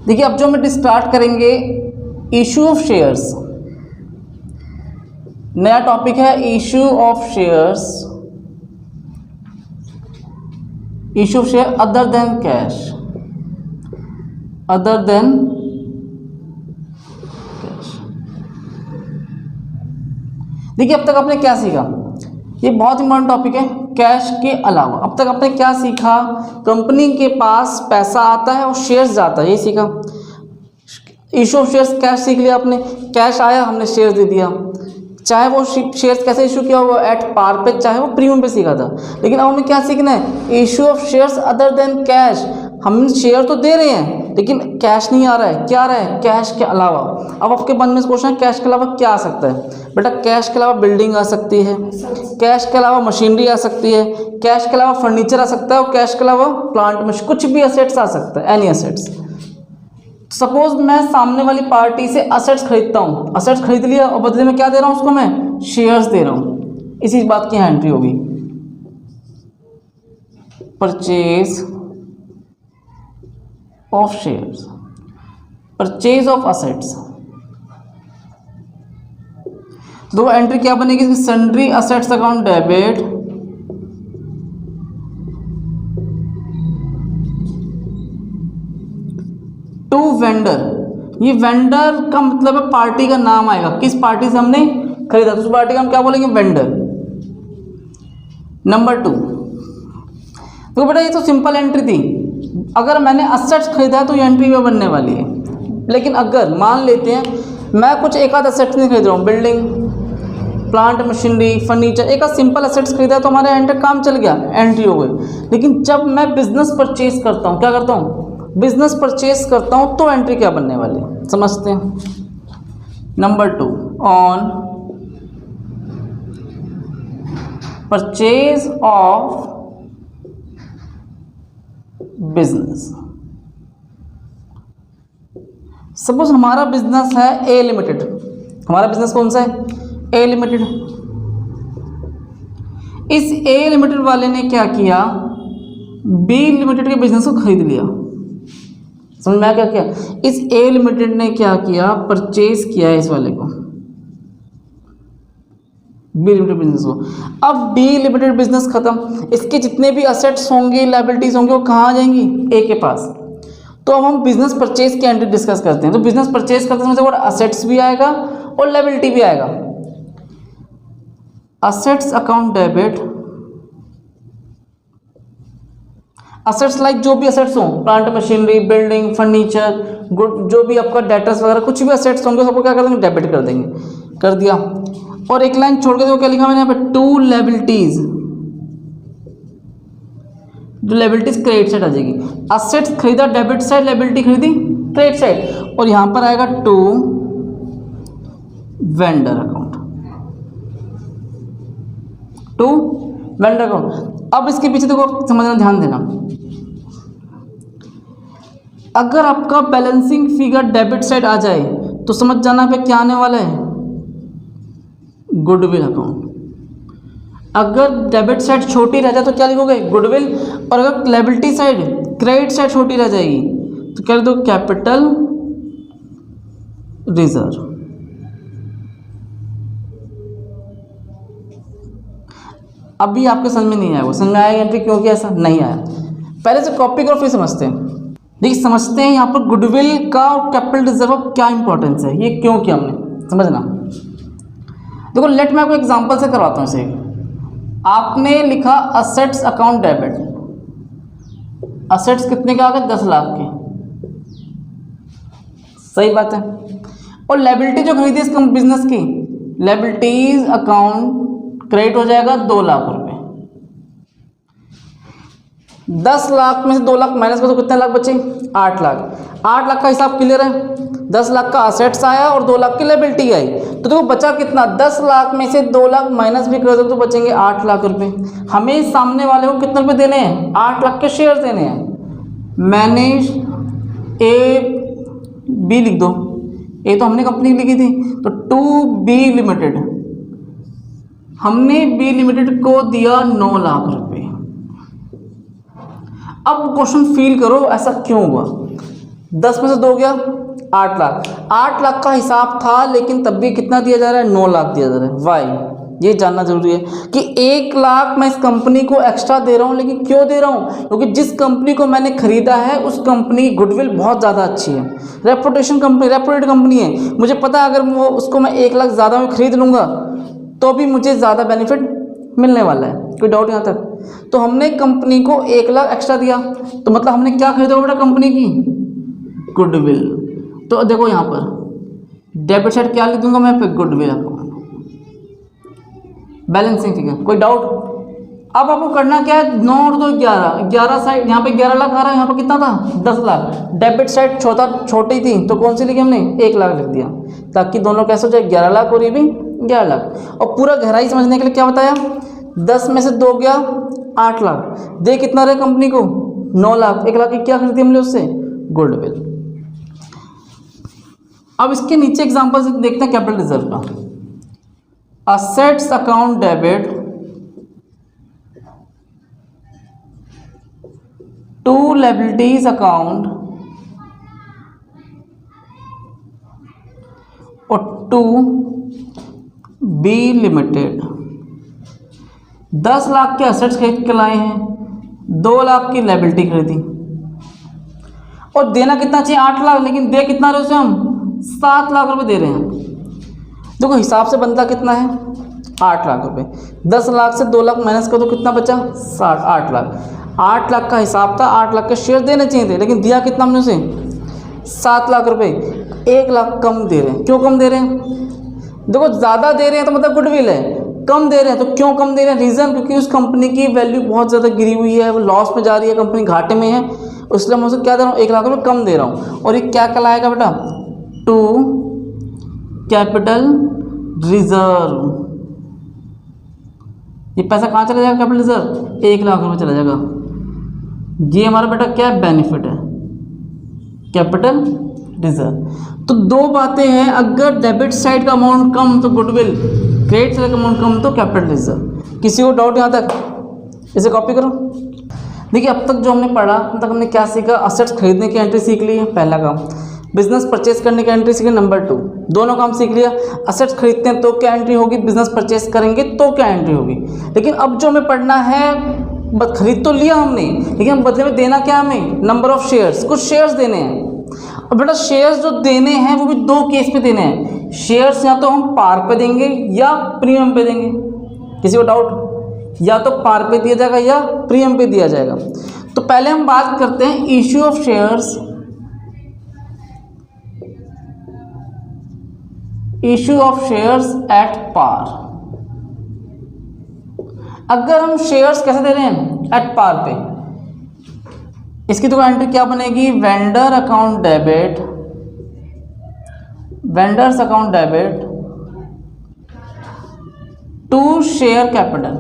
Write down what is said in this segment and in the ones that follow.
देखिए अब जो हम स्टार्ट करेंगे इशू ऑफ शेयर्स, नया टॉपिक है issue of shares, issue of share other than cash, other than cash. देखिए अब तक आपने क्या सीखा, ये बहुत इंपॉर्टेंट टॉपिक है। कैश के अलावा अब तक आपने क्या सीखा, कंपनी के पास पैसा आता है और शेयर्स जाता है, ये सीखा। इशू ऑफ शेयर्स कैश सीख लिया आपने, कैश आया हमने शेयर्स दे दिया, चाहे वो शेयर्स कैसे इशू किया हुआ एट पार पे चाहे वो प्रीमियम पे सीखा था। लेकिन अब हमें क्या सीखना है, issue of shares other than cash. हम शेयर तो दे रहे हैं लेकिन कैश नहीं आ रहा है, क्या आ रहा है, कैश के अलावा। अब आपके मन में क्वेश्चन है कैश के अलावा क्या आ सकता है, बेटा कैश के अलावा बिल्डिंग आ सकती है, कैश के अलावा मशीनरी आ सकती है, कैश के अलावा फर्नीचर आ सकता है और कैश के अलावा प्लांट में कुछ भी असेट्स आ सकता है, एनी असेट्स। सपोज मैं सामने वाली पार्टी से असेट्स खरीदता हूँ, असेट्स खरीद लिया और बदले में क्या दे रहा हूँ उसको, मैं शेयर्स दे रहा हूँ, इसी बात की यहाँ एंट्री होगी। Purchase of shares, purchase of assets, दो एंट्री क्या बनेगी, sundry assets account debit to vendor. ये वेंडर का मतलब है पार्टी का नाम आएगा, किस पार्टी से हमने खरीदा तो उस पार्टी का हम क्या बोलेंगे, वेंडर। नंबर 2, तो बेटा ये तो सिंपल एंट्री थी, अगर मैंने असेट्स खरीदा तो ये एंट्री में बनने वाली है। लेकिन अगर मान लेते हैं मैं कुछ एक आध असेट्स नहीं खरीद रहा हूँ, बिल्डिंग प्लांट मशीनरी फर्नीचर, एक आध सिंपल असेट्स खरीदा तो हमारे एंट्री काम चल गया, एंट्री हो गई। लेकिन जब मैं बिजनेस परचेज करता हूँ, क्या करता हूँ, बिजनेस परचेज करता हूँ तो एंट्री क्या बनने वाली, समझते हैं। Number 2, on purchase of business. Suppose हमारा बिजनेस है ए लिमिटेड, हमारा बिजनेस कौन सा है, ए लिमिटेड। इस ए लिमिटेड वाले ने क्या किया, बी लिमिटेड के बिजनेस को खरीद लिया। समझ में आया क्या किया, इस ए लिमिटेड ने क्या किया, परचेज किया इस वाले को, बी लिमिटेड बिजनेस को। अब बी लिमिटेड बिजनेस खत्म, इसके जितने भी असेट्स होंगे लायबिलिटीज होंगे वो कहाँ आ जाएंगी, ए के पास। तो अब हम बिजनेस परचेज की एंट्री डिस्कस करते हैं। तो बिजनेस परचेज करते समय देखो असेट्स भी आएगा और लायबिलिटी भी आएगा। Assets account debit, assets like जो भी असेट्स हों, plant machinery building furniture good, जो भी आपका डेटर्स वगैरह कुछ भी असेट्स होंगे सबको क्या कर देंगे, डेबिट कर देंगे, कर दिया। और एक लाइन छोड़ के देखो क्या लिखा मैंने यहाँ पे, टू लायबिलिटीज, जो लायबिलिटीज क्रेडिट साइड आ जाएगी। असेट्स खरीदा डेबिट साइड, लायबिलिटी खरीदी क्रेडिट साइड, और यहाँ पर आएगा to vendor account, to vendor account. अब इसके पीछे देखो समझना, ध्यान देना, अगर आपका बैलेंसिंग फिगर डेबिट साइड आ जाए तो समझ जाना पे क्या आने वाला है, गुडविल अकाउंट। अगर डेबिट साइड छोटी रह जाए तो क्या लिखोगे, गुडविल। और अगर लायबिलिटी साइड क्रेडिट साइड छोटी रह जाएगी तो क्या लिख दो, कैपिटल रिजर्व। अभी आपके समझ में नहीं आया, वो समझ में आया एंट्री क्योंकि ऐसा नहीं आया, पहले से कॉपी करो फिर समझते हैं। देखिए समझते हैं यहाँ पर गुडविल का और कैपिटल रिजर्व का क्या इंपॉर्टेंस है, ये क्यों किया हमने, समझना। देखो लेट मैं आपको एग्जांपल से करवाता हूँ इसे। आपने लिखा असेट्स अकाउंट डेबिट, असेट्स कितने के आ गए, 10 लाख के, सही बात है। और लायबिलिटी जो खरीदी इस बिजनेस की, लायबिलिटीज अकाउंट क्रेडिट हो जाएगा 2 लाख रुपए। 10 लाख में से 2 लाख माइनस कर तो कितने लाख बचे, 8 लाख। 8 लाख का हिसाब क्लियर है, 10 लाख का असेट्स आया और 2 लाख की लायबिलिटी आई, तो देखो बचा कितना, 10 लाख में से 2 लाख माइनस भी कर दो तो बचेंगे 8 लाख रुपए। हमें सामने वाले को कितने रुपए देने हैं, 8 लाख के शेयर देने हैं। मैंने ए बी लिख दो, ए तो हमने कंपनी लिखी थी, तो टू बी लिमिटेड, हमने बी लिमिटेड को दिया 9 लाख रुपए। अब क्वेश्चन फील करो ऐसा क्यों हुआ, 10 में से 2 गया 8 लाख। 8 लाख का हिसाब था, लेकिन तब भी कितना दिया जा रहा है, 9 लाख दिया जा रहा है। वाई, ये जानना जरूरी है कि 1 लाख मैं इस कंपनी को एक्स्ट्रा दे रहा हूँ, लेकिन क्यों दे रहा हूँ, क्योंकि जिस कंपनी को मैंने खरीदा है उस कंपनी की गुडविल बहुत ज़्यादा अच्छी है, रेपुटेशन कंपनी, रेपुटेड कंपनी है। मुझे पता है अगर वो उसको मैं 1 लाख ज़्यादा में खरीद लूँगा तो भी मुझे ज़्यादा बेनिफिट मिलने वाला है। कोई डाउट यहाँ तक? तो हमने कंपनी को 1 लाख एक्स्ट्रा दिया, तो मतलब हमने क्या खरीदा बेटा, कंपनी की गुडविल। तो देखो यहाँ पर डेबिट साइड क्या लिख दूंगा मैं, फिर गुडविल बैलेंसिंग, ठीक है। कोई डाउट? अब आपको करना क्या है, 9 और 2 11 साइड, यहाँ पे 11 लाख आ रहा है, यहाँ पे कितना था 10 लाख। डेबिट साइड छोटी थी तो कौन सी लिखी हमने, 1 लाख लिख दिया, ताकि दोनों कैसे हो जाए, 11 लाख और ये भी 11 लाख। और पूरा गहराई समझने के लिए क्या बताया, 10 में से 2 गया 8 लाख, दे कितना रहे कंपनी को 9 लाख। 1 लाख की क्या खरीदी हमने उससे, गुडविल। अब इसके नीचे एग्जांपल देखते हैं कैपिटल रिजर्व का। Assets account debit to liabilities account और टू बी लिमिटेड। 10 लाख के असेट्स खरीद के लाए हैं, 2 लाख की लायबिलिटी खरीदी, और देना कितना चाहिए 8 लाख, लेकिन दे कितना रहे उसे हम 7 लाख रुपए दे रहे हैं। देखो हिसाब से बनता कितना है 8 लाख रुपए। 10 लाख से 2 लाख माइनस कर दो, कितना बचा 8 लाख। 8 लाख का हिसाब था, 8 लाख के शेयर देने चाहिए थे, लेकिन दिया कितना हमने उसे 7 लाख रुपए। 1 लाख कम दे रहे हैं, क्यों कम दे रहे हैं, देखो ज़्यादा दे रहे हैं तो मतलब गुडविल है, कम दे रहे हैं तो क्यों कम दे रहे हैं, रीज़न क्योंकि उस कंपनी की वैल्यू बहुत ज़्यादा गिरी हुई है, वो लॉस में जा रही है, कंपनी घाटे में है, इसलिए मैं उसे क्या दे रहा हूँ 1 लाख रुपये कम दे रहा हूँ। और ये क्या कहलाएगा बेटा, टू कैपिटल रिजर्व। ये पैसा कहाँ चला जाएगा, कैपिटल रिजर्व, 1 लाख रुपये चला जाएगा। ये हमारा बेटा क्या बेनिफिट है, कैपिटल रिजर्व। तो 2 बातें हैं, अगर डेबिट साइड का अमाउंट कम तो गुडविल, क्रेडिट साइड का अमाउंट कम तो कैपिटल रिजर्व। किसी को डाउट यहाँ तक, इसे कॉपी करो। देखिए अब तक जो हमने पढ़ा, अब तक हमने क्या सीखा, असेट्स खरीदने की एंट्री सीख ली है, पहला काम। बिजनेस परचेस करने की एंट्री सीखी, नंबर 2। दोनों काम सीख लिया। असेट्स खरीदते हैं तो क्या एंट्री होगी, बिजनेस परचेस करेंगे तो क्या एंट्री होगी। लेकिन अब जो हमें पढ़ना है, खरीद तो लिया हमने, लेकिन बदले में देना क्या हमें, नंबर ऑफ शेयर्स, कुछ शेयर्स देने हैं। और बेटा शेयर्स जो देने हैं वो भी 2 केस पे देने हैं। शेयर्स या तो हम पार पे देंगे या प्रीमियम पे देंगे। किसी को डाउट, या तो पार पे दिया जाएगा या प्रीमियम पे दिया जाएगा। तो पहले हम बात करते हैं issue of shares, issue of shares at par. अगर हम शेयर्स कैसे दे रहे हैं, एट पार पे, इसकी तो एंट्री क्या बनेगी, vendor account debit, vendors account debit to share capital.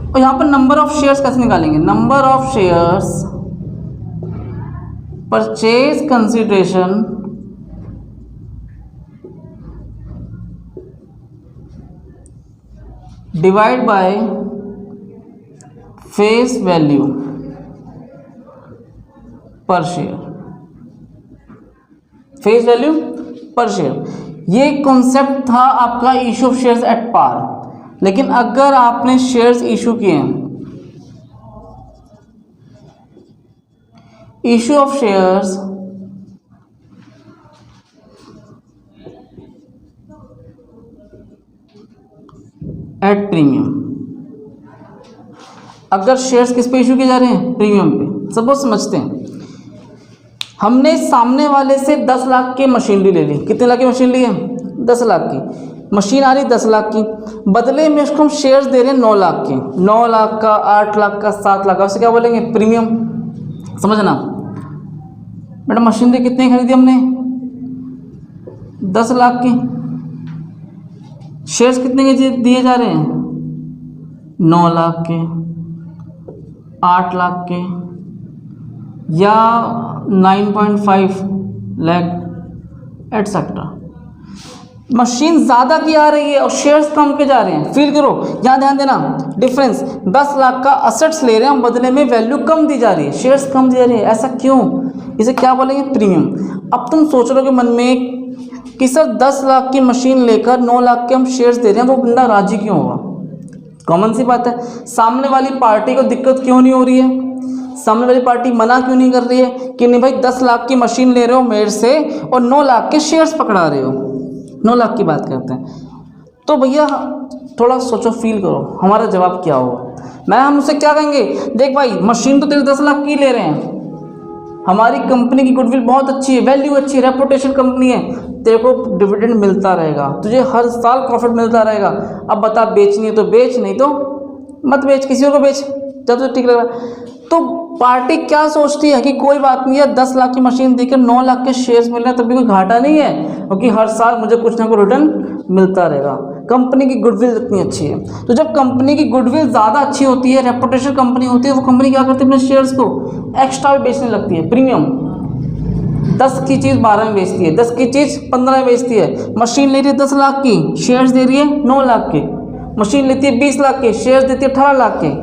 और यहां पर नंबर ऑफ शेयर्स कैसे निकालेंगे, number of shares purchase consideration divide by face value per share, face value per share. ये कॉन्सेप्ट था आपका issue of shares at par. लेकिन अगर आपने शेयर्स इशू किए, issue of shares at premium, अगर शेयर्स किस पे इशू किए जा रहे हैं, प्रीमियम पे। सपोज समझते हैं हमने सामने वाले से 10 लाख की मशीनरी ले ली। कितने लाख की मशीन ली है, 10 लाख की मशीन आ रही, 10 लाख की। बदले में उसको हम शेयर्स दे रहे हैं 9 लाख के, 9 लाख का, 8 लाख का, 7 लाख का, उसे क्या बोलेंगे, प्रीमियम। समझना बेटा, मशीनरी कितनी खरीदी हमने, 10 लाख की। शेयर्स कितने के दिए जा रहे हैं, 9 लाख के, 8 लाख के, या 9.5 लाख एटसेट्रा। मशीन ज़्यादा की आ रही है और शेयर्स कम के जा रहे हैं। फील करो, यहाँ ध्यान देना डिफरेंस। 10 लाख का असेट्स ले रहे हैं, बदले में वैल्यू कम दी जा रही है, शेयर्स कम दी जा रही है। ऐसा क्यों? इसे क्या बोलेंगे? प्रीमियम। अब तुम सोच रहे हो कि मन में कि सर 10 लाख की मशीन लेकर 9 लाख के हम शेयर्स दे रहे हैं, वो बंदा राजी क्यों होगा? कॉमन सी बात है, सामने वाली पार्टी को दिक्कत क्यों नहीं हो रही है? सामने वाली पार्टी मना क्यों नहीं कर रही है कि नहीं भाई 10 लाख की मशीन ले रहे हो मेरे से और 9 लाख के शेयर्स पकड़ा रहे हो? 9 लाख की बात करते हैं तो भैया थोड़ा सोचो, फील करो हमारा जवाब क्या होगा। हम उससे क्या कहेंगे, देख भाई मशीन तो तेरे 10 लाख की ले रहे हैं, हमारी कंपनी की गुडविल बहुत अच्छी है, वैल्यू अच्छी है, रेपुटेशन कंपनी है, तेरे को डिविडेंड मिलता रहेगा, तुझे हर साल प्रॉफिट मिलता रहेगा। अब बता, बेचनी है तो बेच, नहीं तो मत बेच, किसी और को बेच जब तो ठीक लग रहा है। तो पार्टी क्या सोचती है कि कोई बात नहीं है, 10 लाख की मशीन देकर 9 लाख के शेयर्स मिल रहे हैं, तब भी कोई घाटा नहीं है, क्योंकि हर साल मुझे कुछ ना कुछ रिटर्न मिलता रहेगा। कंपनी की गुडविल इतनी अच्छी है। तो जब कंपनी की गुडविल ज़्यादा अच्छी होती है, रेपुटेशन कंपनी होती है, वो कंपनी क्या करती है, अपने शेयर्स को एक्स्ट्रा भी बेचने लगती है, प्रीमियम। 10 की चीज़ 12 में बेचती है, 10 की चीज़ 15 में बेचती है। मशीन ले रही है 10 लाख की, शेयर्स दे रही है 9 लाख के। मशीन लेती है 20 लाख के, शेयर्स देती है 18 लाख के।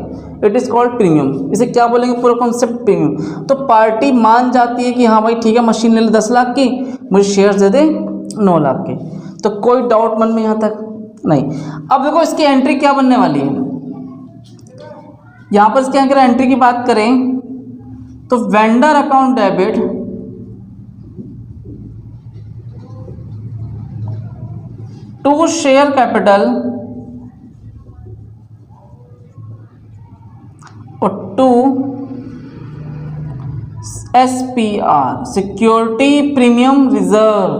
It is called premium. इसे क्या बोलेंगे, पूरा कॉन्सेप्ट प्रीमियम। तो पार्टी मान जाती है कि हाँ भाई ठीक है, मशीन ले ले 10 लाख की, मुझे शेयर्स दे दे 9 लाख के। तो कोई डाउट मन में यहाँ तक नहीं। अब देखो इसकी एंट्री क्या बनने वाली है। यहाँ पर इसके अगर एंट्री की बात करें तो vendor account debit to share capital और to SPR security premium reserve,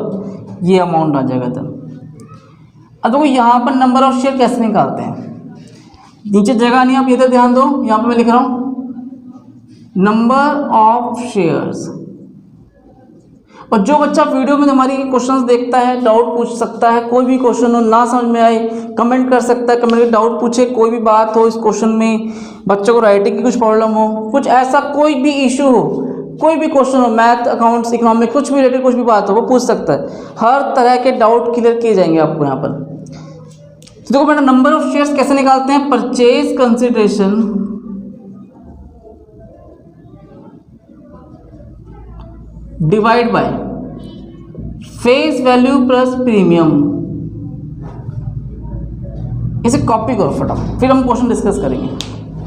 ये अमाउंट आ जाएगा। तब अब देखो यहाँ पर नंबर ऑफ शेयर कैसे निकालते हैं, नीचे जगह नहीं, आप इधर ध्यान दो, यहाँ पे मैं लिख रहा हूँ नंबर ऑफ शेयर्स। और जो बच्चा वीडियो में हमारी क्वेश्चंस देखता है, डाउट पूछ सकता है, कोई भी क्वेश्चन हो ना समझ में आए कमेंट कर सकता है, कमेंट में डाउट पूछे, कोई भी बात हो इस क्वेश्चन में, बच्चों को राइटिंग की कुछ प्रॉब्लम हो, कुछ ऐसा कोई भी इशू हो, कोई भी क्वेश्चन हो, मैथ, अकाउंट्स, इकोनॉमिक, कुछ भी रिलेटेड कुछ भी बात हो, वो पूछ सकता है। हर तरह के डाउट क्लियर किए जाएंगे आपको यहाँ पर। तो देखो बेटा, नंबर ऑफ शेयर्स कैसे निकालते हैं, purchase consideration divide by face value plus premium. इसे कॉपी करो फटाफट, फिर हम क्वेश्चन डिस्कस करेंगे।